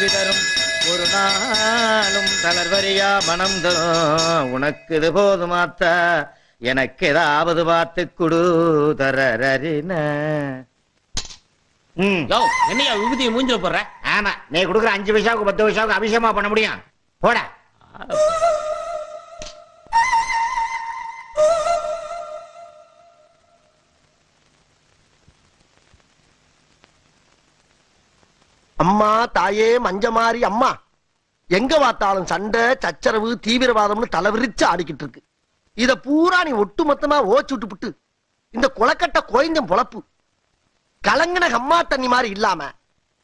கல்வி தரும் ஒரு நாளும் தளர்வரியா மனம் தரும் உனக்கு இது போதுமாத்தா எனக்கு ஏதாவது பார்த்து குடு தரறின. என்னையா விபூதியை மூஞ்சில போடுற? ஆமா, நீ கொடுக்குற 5 பைசாவுக்கு 10 பைசாவுக்கு அபிஷேகமா பண்ண முடியும்? போட. அம்மா தாயே மஞ்சமாரி அம்மா, எங்க பார்த்தாலும் சண்டை சச்சரவு தீவிரவாதம்னு தலைவிரிச்சு ஆடிக்கிட்டு இருக்கு. இத பூரா நீ ஒட்டு மொத்தமா ஓச்சு விட்டு இந்த கொலக்கட்ட கோயஞ்சம் பொழப்பு கலங்கின அம்மா தண்ணி மாதிரி இல்லாம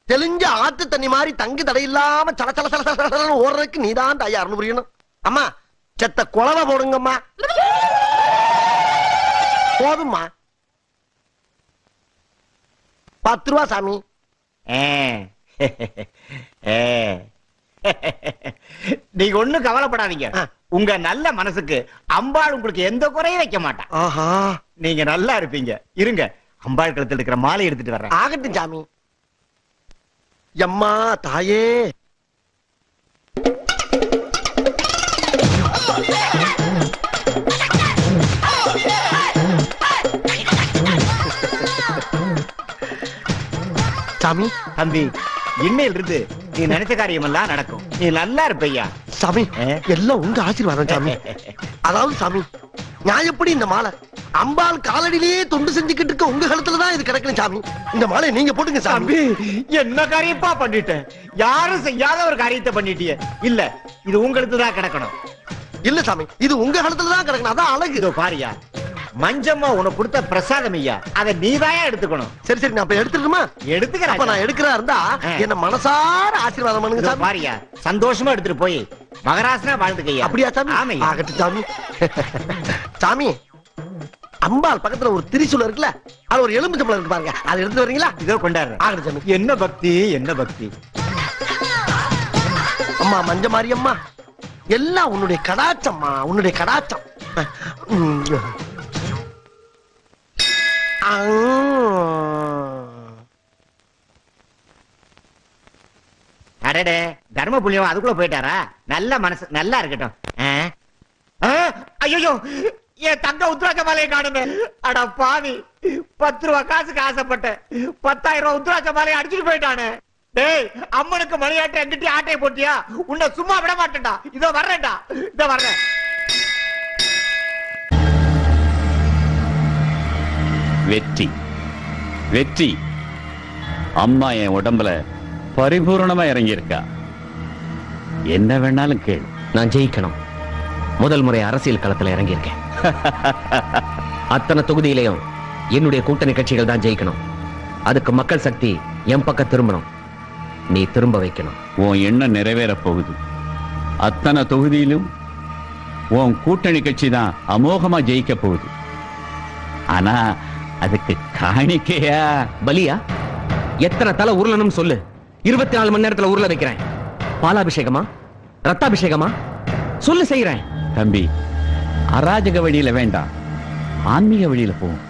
தெளிஞ்ச ஆத்து தண்ணி மாதிரி தங்கு தடை இல்லாம சல சல சல சல ஓடுறதுக்கு நீதான் தயார்னு புரியணும். அம்மா செத்த குழவை போடுங்கம்மா. போதும்மா. 10 ரூபா சாமி. நீங்க ஒண்ணும் கவலைப்படாதீங்க. உங்க நல்ல மனசுக்கு அம்பாள் உங்களுக்கு எந்த குறையும் வைக்க மாட்டான். ஆஹா, நீங்க நல்லா இருப்பீங்க. இருங்க, அம்பாள் கழுத்துல இருக்கிற மாலை எடுத்துட்டு வர்றேன். ஆகட்டும் சாமி. எம்மா தாயே. சாமி. தம்பி, இன்னையில இருந்து நீ நினைச்ச காரியம் எல்லாம் நடக்கும். நீ நல்லா இருப்பையா. சாமி, எல்லாம் உங்க ஆசீர்வாதம் சாமி. அதாவது சாமி, நான் எப்படி இந்த மாலை அம்பாள் காலடியிலேயே தொண்டு செஞ்சுக்கிட்டு இருக்க உங்க கழுத்துலதான் இது கிடக்கணும் சாமி. இந்த மாலை நீங்க போட்டுங்க சாமி. என்ன காரியப்பா பண்ணிட்டேன்? யாரும் செய்யாத ஒரு காரியத்தை பண்ணிட்டிய. இல்ல, இது உங்களுக்கு தான் கிடக்கணும். இல்ல சாமி, இது உங்க கழுத்துலதான் கிடக்கணும். அதான் அழகு. இதோ பாரியா, மஞ்சம்மா உனக்கு கொடுத்த பிரசாதம் ஐயா, அதை நீதாயா எடுத்துக்கணும். சரி சரி, நான் இப்ப எடுத்துக்கணுமா? எடுத்துக்கிறேன். அப்ப நான் எடுக்கிறா இருந்தா என்ன மனசார ஆசீர்வாதம் பண்ணுங்க சாமி. பாரியா, சந்தோஷமா எடுத்துட்டு போய் மகராசனா வாழ்ந்துக்கையா. அப்படியா சாமி? ஆமையா. ஆகட்டும் சாமி. சாமி, அம்பாள் பக்கத்துல ஒரு திரிசூலம் இருக்குல்ல, அது ஒரு எலும்பு சம்பளம் இருக்கு பாருங்க, அதை எடுத்து வரீங்களா? இதோ கொண்டாடுறேன். ஆகட்டும் சாமி. என்ன பக்தி, என்ன பக்தி. அம்மா மஞ்ச மாரி அம்மா, எல்லாம் உன்னுடைய கடாச்சம்மா, உன்னுடைய கடாச்சம். அடடே, தர்ம புண்ணியம் அதுக்குள்ள போயிட்டாரா? நல்ல மனசு, நல்லா இருக்கட்டும். ஐயோ, என் தங்க உத்ராட்ச மாலையை காணுமே. அட பாவி, 10 ரூபா காசுக்கு ஆசைப்பட்ட 10,000 ரூபாய் உத்ராட்ச மாலையை அடிச்சுட்டு போயிட்டானே. டேய், அம்மனுக்கு மணியாட்ட எங்கிட்ட ஆட்டையை போட்டியா? உன்னை சும்மா விட மாட்டேன்டா. இதோ வர்றேன்டா, இதோ வர்றேன். வெற்றி, வெற்றி. அம்மா என் உடம்புல பரிபூர்ணமா இறங்கி இருக்கா. என்ன வேணாலும் கேளு. நான் ஜெயிக்கணும். முதல் முறை அரசியல் களத்துல இறங்கி இருக்கேன். அத்தனை தொகுதியிலையும் என்னுடைய கூட்டணி கட்சிகள் தான் ஜெயிக்கணும். அதுக்கு மக்கள் சக்தி என் பக்கம் திரும்பணும். நீ திரும்ப வைக்கணும். உன் எண்ணம் நிறைவேற போகுது. அத்தனை தொகுதியிலும் உன் கூட்டணி கட்சி தான் அமோகமா ஜெயிக்க போகுது. ஆனா அதுக்கு காணிக்கையா? பலியா? எத்தனை தலை உருளணும் சொல்லு. 24 மணி நேரத்துல உருள வைக்கிறேன். பாலாபிஷேகமா, ரத்தாபிஷேகமா சொல்லு, செய்யறேன். தம்பி, அராஜக வழியில வேண்டாம், ஆன்மீக வழியில போகும்.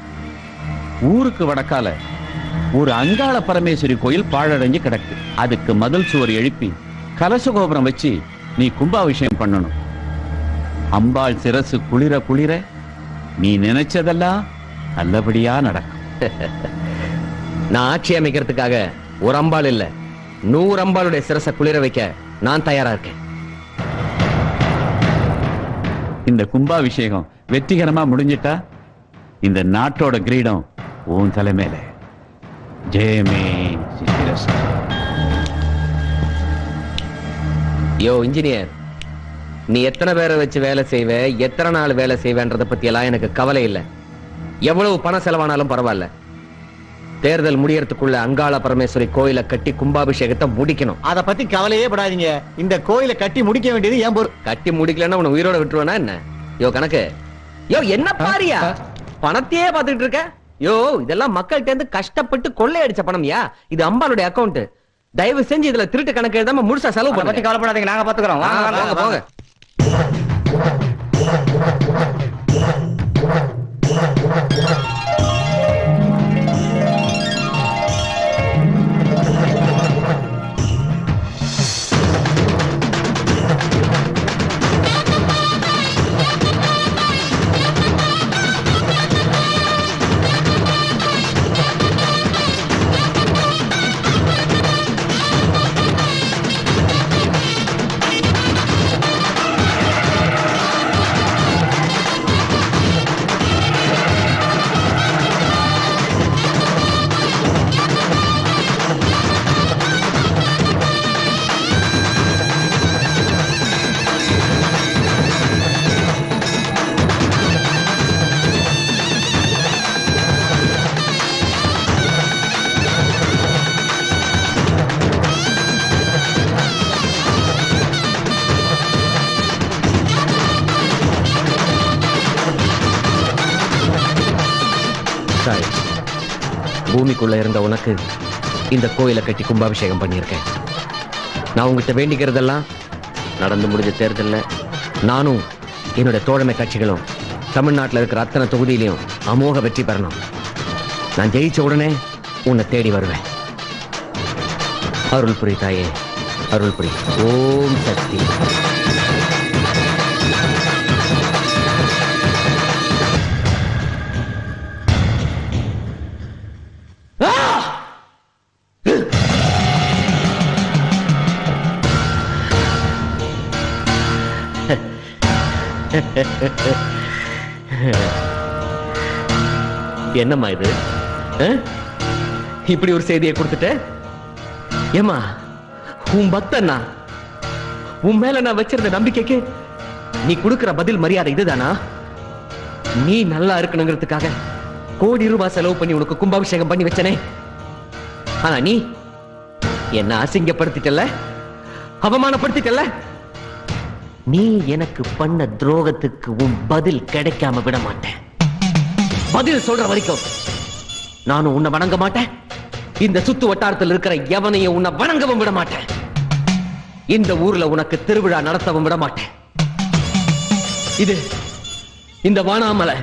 ஊருக்கு வடக்கால ஒரு அங்காள பரமேஸ்வரி கோயில் பாழடைஞ்சு கிடக்கு. அதுக்கு மதில் சுவர் எழுப்பி கலச கோபுரம் வச்சு நீ கும்பாபிஷேகம் பண்ணணும். அம்பாள் சிரசு குளிர குளிர நீ நினைச்சதெல்லாம் நல்லபடியா நடக்கும். நான் ஆட்சி அமைக்கிறதுக்காக ஒரு அம்பாள் இல்ல, 100 அம்பாளுடைய சிரசை குளிர வைக்க நான் தயாரா இருக்கேன். இந்த கும்பாபிஷேகம் வெற்றிகரமா முடிஞ்சிட்டா இந்த நாட்டோட கிரீடம் உன் தலைமையில. ஜெயமே சித்திரசா. யோ இன்ஜினியர், நீ எத்தனை பேரை வச்சு வேலை செய்வ, எத்தனை நாள் வேலை செய்வேன்றத பத்தி எல்லாம் எனக்கு கவலை இல்லை. எவ்வளவு பணம் செலவானாலும் பரவாயில்ல. தேர்தல் முடியறதுக்குள்ள அங்காள பரமேஸ்வரி கோயிலை கட்டி கும்பாபிஷேகத்தை முடிக்கணும். அத பத்தி கவலையே படாதீங்க. இந்த கோயிலை கட்டி முடிக்க வேண்டியது ஏன் பொறு. கட்டி முடிக்கலன்னா உன்னை உயிரோட விட்டுருவேனா என்ன? யோ கணக்கு, யோ என்ன பாரியா, பணத்தையே பாத்துட்டு இருக்க. யோ இதெல்லாம் மக்கள்கிட்ட இருந்து கஷ்டப்பட்டு கொள்ளையடிச்ச பணம்யா. இது அம்பாளுடைய அக்கௌண்ட். தயவு செஞ்சு இதுல திருட்டு கணக்கு எழுதாம முழுசா செலவு பண்ண. பத்தி கவலைப்படாதீங்க, நாங்க பாத்துக்கிறோம். வாங்க போங்க. பூமிக்குள்ள இருந்த உனக்கு இந்த கோயிலை கட்டி கும்பாபிஷேகம் பண்ணியிருக்கேன். நான் உங்ககிட்ட வேண்டிக்கிறதெல்லாம் நடந்து முடிஞ்ச தேர்தல்ல நானும் என்னுடைய தோழமை கட்சிகளும் தமிழ்நாட்டில் இருக்கிற அத்தனை தொகுதியிலையும் அமோக வெற்றி பெறணும். நான் ஜெயிச்ச உடனே உன்னை தேடி வருவேன். அருள் புரி தாயே, அருள் புரி. ஓம் சக்தி. என்னம்மா இது? இப்படி ஒரு செய்தியை கொடுத்துட்ட? ஏமா, உன் பக்தன்னா உன் மேல நான் வச்சிருந்த நம்பிக்கைக்கு நீ கொடுக்கிற பதில் மரியாதை இதுதானா? நீ நல்லா இருக்கணுங்கிறதுக்காக கோடி ரூபாய் செலவு பண்ணி உனக்கு கும்பாபிஷேகம் பண்ணி வச்சனே. ஆனா நீ என்ன அசிங்கப்படுத்திட்டல, அவமானப்படுத்திட்டல. நீ எனக்கு பண்ண துரோகத்துக்கு உன் பதில் கிடைக்காம விட மாட்டேன். பதில் சொல்ற வரைக்கும் நானும் உன்னை வணங்க மாட்டேன். இந்த சுத்து வட்டாரத்தில் இருக்கிற எவனையும் உன்னை வணங்கவும் விட மாட்டேன். இந்த ஊர்ல உனக்கு திருவிழா நடத்தவும் விட மாட்டேன். இது இந்த வானாமலை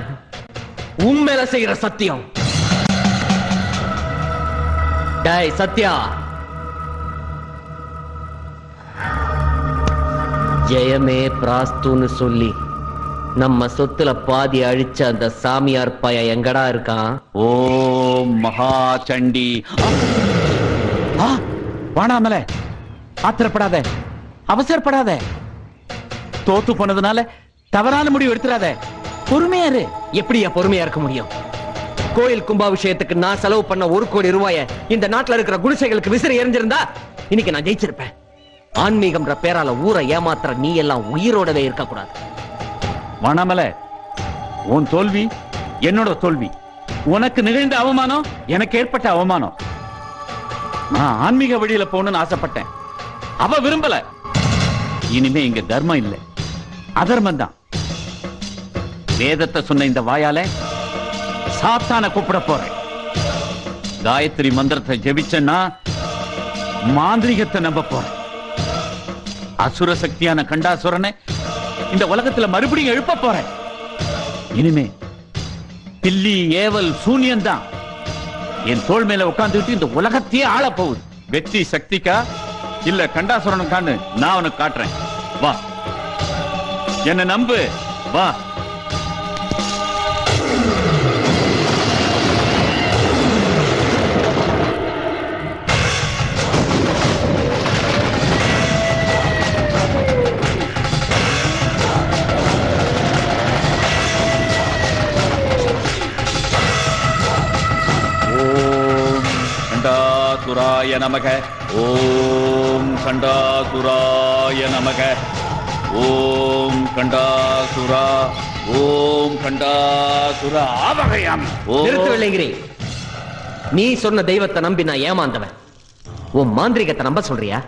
உன் மேல செய்யற சத்தியம். டேய் சத்யா, ஜெயமே பிராஸ்துன்னு சொல்லி நம்ம சொத்துல பாதி அழிச்ச அந்த சாமியார் பய எங்கடா இருக்கான்? ஓம் மகா சண்டி. வானாமலை, ஆத்திரப்படாத, அவசரப்படாத. தோத்து போனதுனால தவறான முடிவு எடுத்துறாத. பொறுமையாரு. எப்படியா பொறுமையா இருக்க முடியும்? கோயில் கும்பாபிஷேகத்துக்கு நான் செலவு பண்ண 1 கோடி ரூபாய இந்த நாட்டுல இருக்கிற குடிசைகளுக்கு விசிறி எரிஞ்சிருந்தா இன்னைக்கு நான் ஜெயிச்சிருப்பேன். ஆன்மீகம்ன்ற பேரால ஊரை ஏமாத்துற நீ எல்லாம் உயிரோடவே இருக்க கூடாது. வானாமலை, உன் தோல்வி என்னோட தோல்வி. உனக்கு நிகழ்ந்த அவமானம் எனக்கு ஏற்பட்ட அவமானம். நான் ஆன்மீக வழியில போகணும்னு ஆசைப்பட்டேன். அவ விரும்பல. இனிமே இங்க தர்மம் இல்லை, அதர்மம் தான். வேதத்தை சொன்ன இந்த வாயால சாத்தான கூப்பிட போறேன். காயத்ரி மந்திரத்தை ஜெபிச்சேன்னா மாந்திரிகத்தை நம்ப போறேன். அசுர சக்தியான கண்டாசுரனை இந்த உலகத்துல மறுபடியும் எழுப்ப போறேன். இனிமே பில்லி ஏவல் சூன்யம் தான் என் தோள் மேல உட்கார்ந்துட்டு இந்த உலகத்தையே ஆள போகுது. வெற்றி சக்திக்கா இல்ல கண்டாசுரனுக்கான்னு நான் உனக்கு காட்டுறேன். வா, என்ன நம்பு. வா. கண்டாசுராய நமக. ஓம் கண்டாசுராய நமக. ஓம் கண்டாசுரா. ஓம் கண்டாசுரா ஆவகையாமி. நிறுத்தவில்லைங்கிறே. நீ சொன்ன தெய்வத்தை நம்பி நான் ஏமாந்தவன். உன் மாந்திரிகத்தை நம்ப சொல்றியா?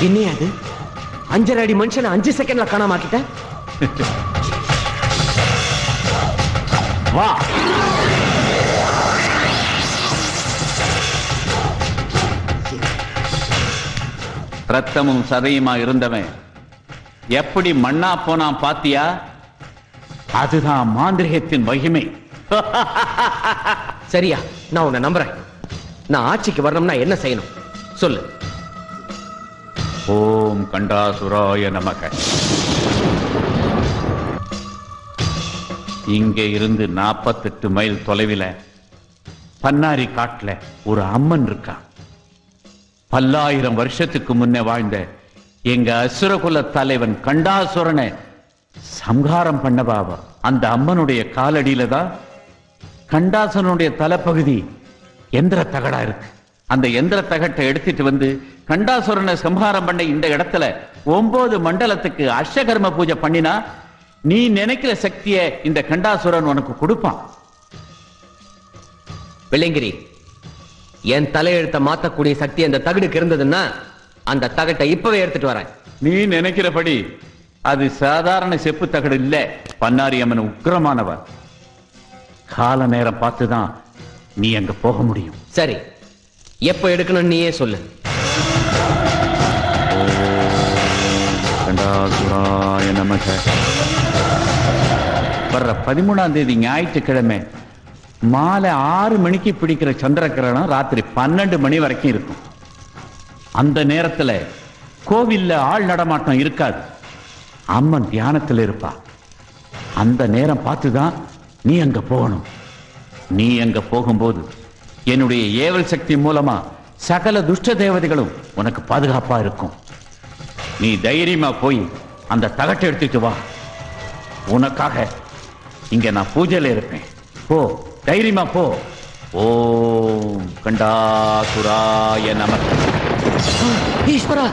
என்னையா அது? 5 அடி மனுஷனை 5 செகண்ட்ல காணாமாக்கிட்ட. வா. ரத்தமும் சதையுமா இருந்தவன் எப்படி மண்ணா போனான் பாத்தியா? அதுதான் மாந்திரிகத்தின் மகிமை. சரியா, நான் உன்னை நம்புறேன். நான் ஆட்சிக்கு வரணும்னா என்ன செய்யணும் சொல்லு. ஓம் கண்டாசுராய நமக. இங்கே இருந்து 48 மைல் தொலைவில பன்னாரி காட்டுல ஒரு அம்மன் இருக்கா. பல்லாயிரம் வருஷத்துக்கு முன்னே வாழ்ந்த எங்க அசுரகுல தலைவன் கண்டாசுரனை சம்ஹாரம் பண்ணவாவா. அந்த அம்மனுடைய காலடியில தான் கண்டாசுரனுடைய தலைப்பகுதி எந்திர தகடா இருக்கு. அந்த எந்திர தகட்டை எடுத்துட்டு வந்து கண்டாசுரனை சம்ஹாரம் பண்ண இந்த இடத்துல 9 மண்டலத்துக்கு அஷ்டகர்ம பூஜை பண்ணினா நீ நினைக்கிற சக்தியை இந்த கண்டாசுரன் உனக்கு கொடுப்பான். வெள்ளைங்கிரி, என் தலையெழுத்த மாத்தக்கூடிய சக்தி அந்த தகடுக்கு இருந்ததுன்னா அந்த தகட்டை இப்பவே எடுத்துட்டு வரேன். நீ நினைக்கிறபடி அது சாதாரண செப்பு தகடு இல்ல. பன்னாரி அம்மன் உக்கிரமானவர். கால நேரம் பார்த்துதான் நீ அங்க போக முடியும். சரி, எப்ப எடுக்கணும் நீயே சொல்லு. கண்டாசுராய நமக. வர்ற 13ஆம் தேதி ஞாயிற்றுக்கிழமை மாலை 6 மணிக்கு பிடிக்கிற சந்திர கிரகணம் ராத்திரி 12 மணி வரைக்கும் இருக்கும். அந்த நேரத்துல கோவில்ல ஆள் நடமாட்டம் இருக்காது. அம்மன் தியானத்துல இருப்பா. அந்த நேரம் பார்த்துதான் நீ அங்க போகணும். நீ அங்க போகும்போது என்னுடைய ஏவல் சக்தி மூலமா சகல துஷ்ட தேவதைகளும் உனக்கு பாதுகாப்பா இருக்கும். நீ தைரியமா போய் அந்த தகட்டை எடுத்துட்டு வா. உனக்காக இங்க நான் பூஜையில இருப்பேன். போ, தைரியமா போ. ஓம் கண்டாசுராய நமக. ஈஸ்வரா,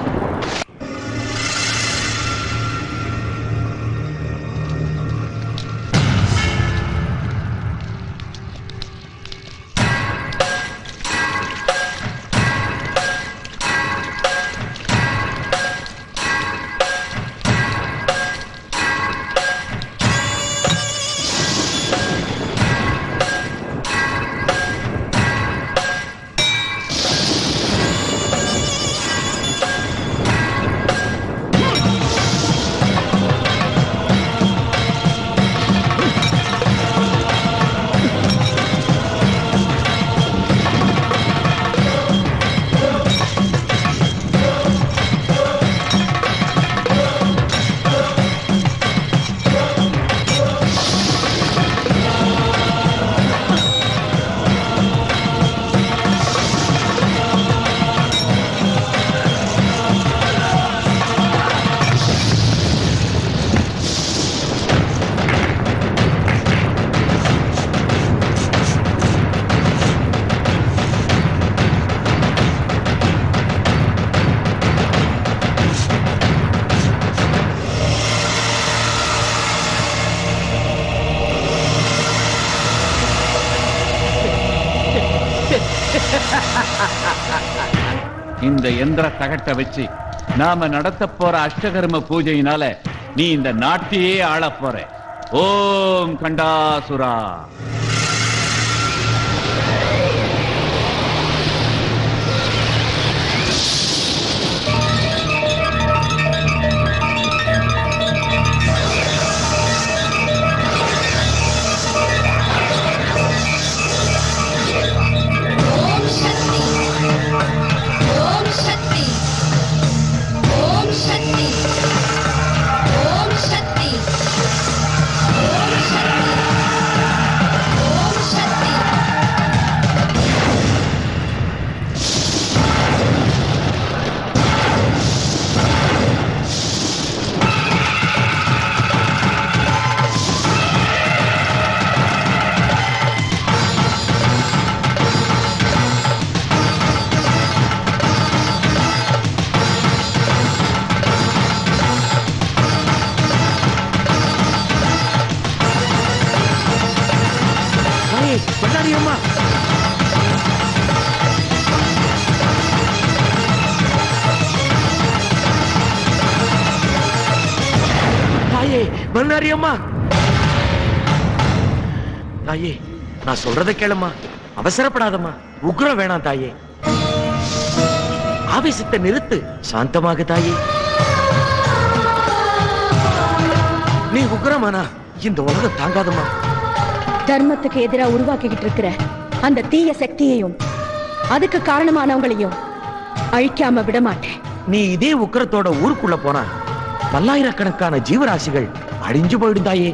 இந்த எந்திர தகட்டை வச்சு நாம நடத்த போற அஷ்டகர்ம பூஜையினால நீ இந்த நாட்டையே ஆள போற. ஓம் கண்டாசுரா. பண்ணாரியம்மா, தாயே நான் சொல்றத கேளுமா, அவசரப்படாதம்மா, உக்ரம் வேணாம் தாயே, ஆவேசத்தை நிறுத்து, சாந்தமாக தாயே. நீ உக்ரமானா இந்த உலகம் தாங்காதம்மா. தர்மத்துக்கு எதிரா உருவாக்கிக்கிட்டு இருக்கிற அந்த தீய சக்தியையும் அதுக்கு காரணமானவங்களையும் அழிக்காம விட மாட்டேன். நீ இதே உக்கிரத்தோட ஊருக்குள்ள போனா பல்லாயிரக்கணக்கான ஜீவராசிகள் அழிஞ்சு போயிடும் தாயே.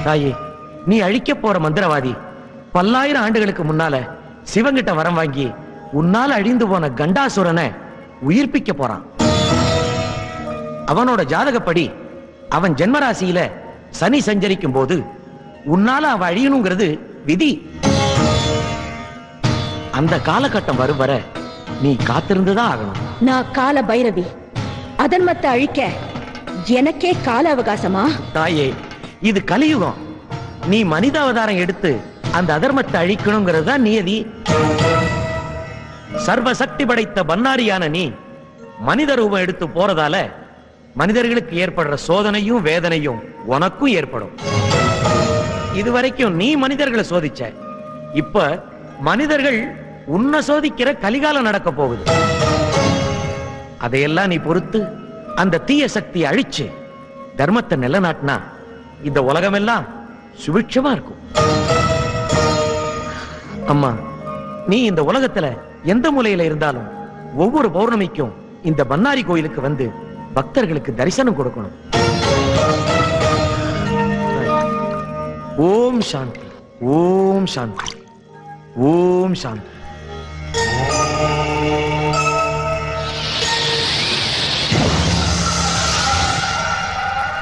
தாயே, நீ அழிக்க போற மந்திரவாதி 1000 ஆண்டுகளுக்கு முன்னால சிவங்கிட்ட வரம் வாங்கி உன்னால அழிந்து போன கண்டாசுரனை உயிர்ப்பிக்க போறான். அவனோட ஜாதகப்படி அவன் ஜென்மராசியில சனி சஞ்சரிக்கும் போது உன்னால அவ அழியணுங்கிறது விதி. அந்த காலகட்டம் வரும் வர நீ காத்திருந்துதான் ஆகணும். நான் கால பைரவி, அதர்மத்தை அழிக்க எனக்கே கால அவகாசமா? தாயே, இது கலியுகம். நீ மனித அவதாரம் எடுத்து அந்த அதர்மத்தை அழிக்கணுங்கிறது தான் நியதி. சர்வ சக்தி படைத்த பன்னாரியான நீ மனித ரூபம் எடுத்து போறதால மனிதர்களுக்கு ஏற்படுற சோதனையும் வேதனையும் உனக்கும் ஏற்படும். இதுவரைக்கும் நீ மனிதர்களை சோதிச்ச, இப்ப மனிதர்கள் உன்னை சோதிக்கிற கலிகாலம் நடக்க போகுது. அதையெல்லாம் நீ பொறுத்து அந்த தீய சக்தியை அழிச்சு தர்மத்தை நிலநாட்டினா இந்த உலகமெல்லாம் சுபிட்சமா இருக்கும். அம்மா, நீ இந்த உலகத்துல எந்த மூலையில இருந்தாலும் ஒவ்வொரு பௌர்ணமிக்கும் இந்த பன்னாரி கோயிலுக்கு வந்து பக்தர்களுக்கு தரிசனம் கொடுக்கணும். ஓம் சாந்தி, ஓம் சாந்தி, ஓம் சாந்தி.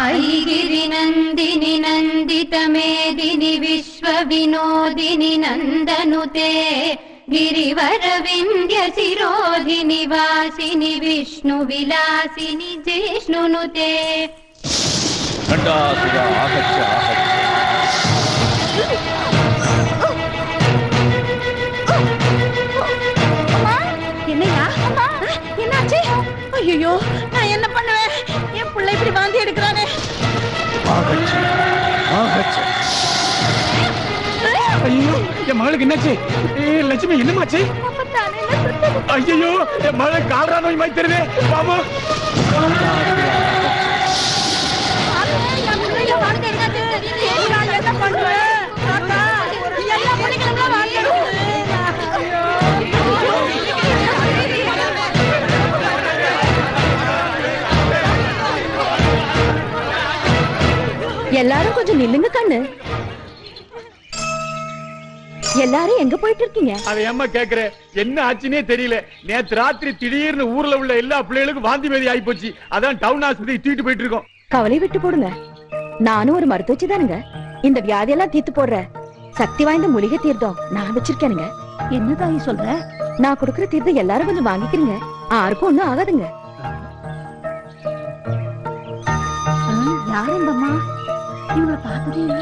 ஐகிரி நந்தினி நந்தித மேதினி விஸ்வ வினோதினி நந்தனுதே गिरिवर विंध्य शिरोधिनि वासिनि विष्णु विलासिनि जिष्णुनुते என்னையா என்னாச்சு? ஐயோ, நான் என்ன பண்ணுவேன்? என் பிள்ளை இப்படி வாந்தி எடுக்கிறானே. ஐயோ, என் மகளுக்கு என்னாச்சு? லட்சுமி, என்னமாச்சு? ஐயோ, என் மகளுக்கு கால்ரா நோய் மாதிரி தெரியுது. பாபு, என்ன பண்ணுவேன்? எல்லாரும் கொஞ்சம் நில்லுங்க கண்ணு. எல்லாரும் எங்க போயிட்டு இருக்கீங்க? அதை ஏம்மா கேக்குற? என்ன ஆச்சுன்னே தெரியல. நேத்து ராத்திரி திடீர்னு ஊர்ல உள்ள எல்லா பிள்ளைகளுக்கும் வாந்தி பேதி ஆகி போச்சு. அதான் டவுன் ஆஸ்பத்திரி தூக்கிட்டு போயிட்டு இருக்கோம். கவலை விட்டு போடுங்க. நானும் ஒரு மருத்துவச்சி தானுங்க. இந்த வியாதியெல்லாம் தீர்த்து போடுற சக்தி வாய்ந்த மூலிகை தீர்த்தம் நான் வச்சிருக்கேனுங்க. என்ன தாயி சொல்ற? நான் கொடுக்கிற தீர்த்தம் எல்லாரும் கொஞ்சம் வாங்கிக்கிறீங்க. யாருக்கும் ஒண்ணும் ஆகாதுங்க. யார் இந்தம்மா? இவங்களை பார்த்ததே இல்ல.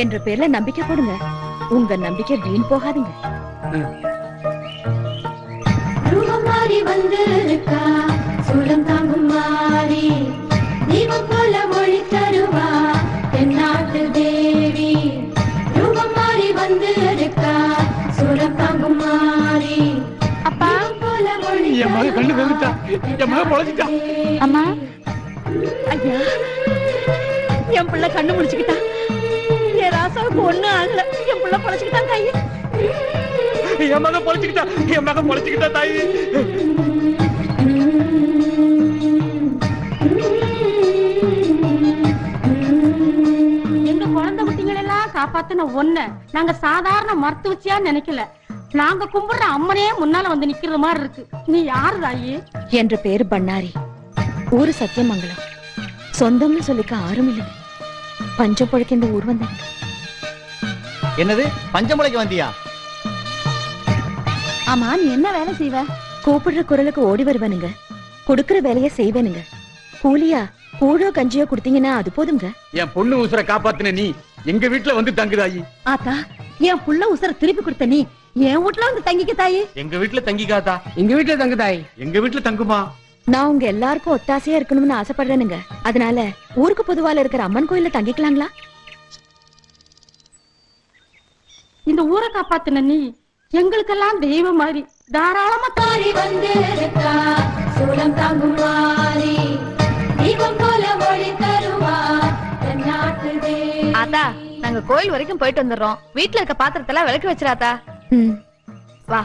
என்ற பேர்ல நம்பிக்கை போடுங்க. உங்க நம்பிக்கை வீண் போகாதுங்க. ரூபமாரி வந்திருக்கா சூலம் தாங்கும் மாறி தீபம் போல ஒளி தருவா தென்னாட்டு தேவி. ரூபமாரி வந்திருக்கா சூலம் தாங்கும் மாறி அப்பா போல ஒளி என் மக கண்ணு வெளுத்தா, என் மக பொழைச்சிட்டா. அம்மா, ஐயா, என் பிள்ளை கண்ணு முடிச்சுக்கிட்டா. என் ராசாவுக்கு ஒண்ணும் ஆகல. என் பிள்ளை பொழைச்சுக்கிட்டான் தாயி. என் மக பொழைச்சுக்கிட்டா, என் மக பொழைச்சுக்கிட்டா தாயி. எங்க குழந்தை குட்டிங்களெல்லாம் காப்பாத்தின ஒண்ணு நாங்க சாதாரண மருத்துவச்சியா நினைக்கல. நாங்க கும்பிடுற அம்மனே முன்னால வந்து நிக்கிறது மாதிரி இருக்கு. நீ யாரு தாயி? என்ற பேரு பண்ணாரி. ஊரு சத்தியமங்கலம். சொந்தம்னு சொல்லிக்க ஆரும் இல்லை. பஞ்சம் பொழைக்க இந்த ஊர் வந்தாங்க. என்னது பஞ்சமுளைக்கு வந்தியா? ஆமா, நீ என்ன வேலை செய்வ? கூப்பிடுற குரலுக்கு ஓடி வருவானுங்க. கொடுக்கற வேலைய செய்வேனுங்க. கூலியா கூழோ கஞ்சியோ குடுத்தீங்கன்னா அது போதுங்க. என் பொண்ணு உசுரை காப்பாத்தின நீ எங்க வீட்டுல வந்து தங்குதாயி. ஆத்தா, என் புள்ள உசுர திருப்பி கொடுத்த நீ என் வீட்டுல வந்து தங்கிக்க தாயி. எங்க வீட்டுல தங்கிக்காதா? எங்க வீட்டுல தங்கு தாய். எங்க வீட்டுல தங்குமா? நான் உங்க எல்லாருக்கும் ஒத்தாசையா இருக்கணும்னு ஆசைப்படுறேனுங்க. அதனால ஊருக்கு பொதுவால இருக்கிற அம்மன் கோயில்ல தங்கிக்கலாங்களா? இந்த ஊரை காப்பாத்தின நீ எங்களுக்கெல்லாம் தெய்வம் மாதிரி தாராளமா தாரி வந்திருக்கா சூலம் தாங்கும் மாறி தீபம் போல ஒளி தருவா தென்னாட்டு தேவி. ஆத்தா, நாங்க கோயில் வரைக்கும் போயிட்டு வந்துடுறோம். வீட்டுல இருக்க பாத்திரத்தெல்லாம் விளக்கு வச்சிராத்தா. வா.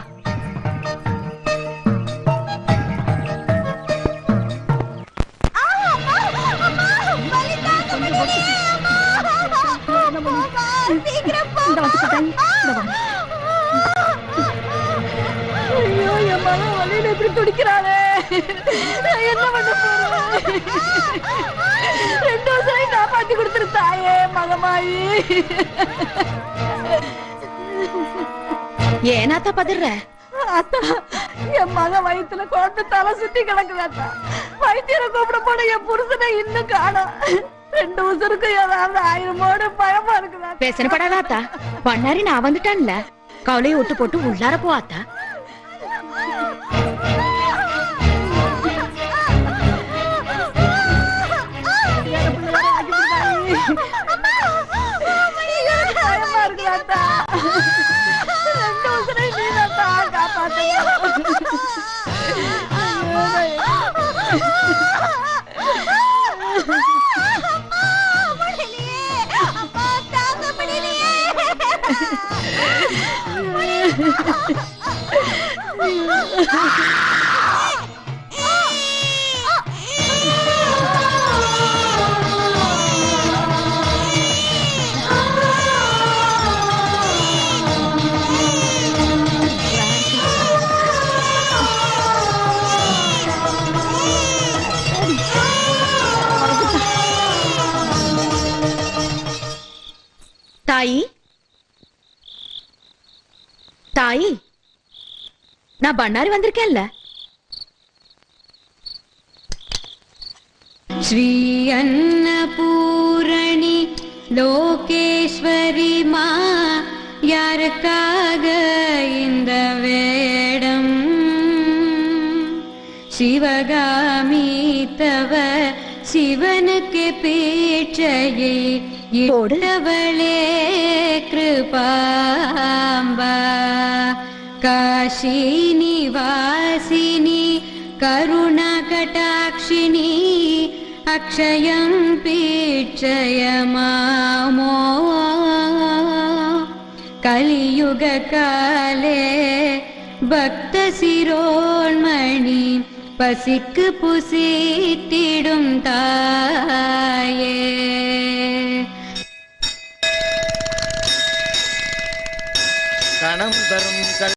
ஐயோ, என் மகன் வழியில எப்படி துடிக்கிறாளே. என்ன பண்ண போறேன்? 2 வருஷம் காப்பாத்தி கொடுத்துரு தாயே மகமாயி. ஏனாத்தா பதற? அத்தா, என் மக வயித்துல குழந்தை தலை சுத்தி கிடக்குதாத்தா. வைத்தியரை கூப்பிட போன என் புருஷனை இன்னும் காணோம். 2 வருஷத்துக்கு ஏதாவது ஆயிரமோட பயமா இருக்குதா? பேசப்படாதாத்தா. பண்ணாரி நான் வந்துட்டான்ல. கவலையை விட்டு போட்டு உள்ளார போவாத்தா. பயமா இருக்குதாத்தா. 2 உசுரை நீதாத்தா காப்பாத்தணும். தாயி தாயி, நான் பண்ணாரி வந்திருக்கேன்ல. ஸ்ரீ அன்னபூரணி லோகேஸ்வரி மா, யாருக்காக இந்த வேடம்? சிவகாமி தவ சிவனுக்கு பேச்சையை இட்டவளே கிருபாம்பா. காஷி நிவாசினி கருணா கடாட்சிணி, அக்ஷயம் பீட்சய மாமோ. கலியுக காலே பக்த சிரோன்மணி, பசிக்கு புசித்திடும் தாயே. கணம் தரும்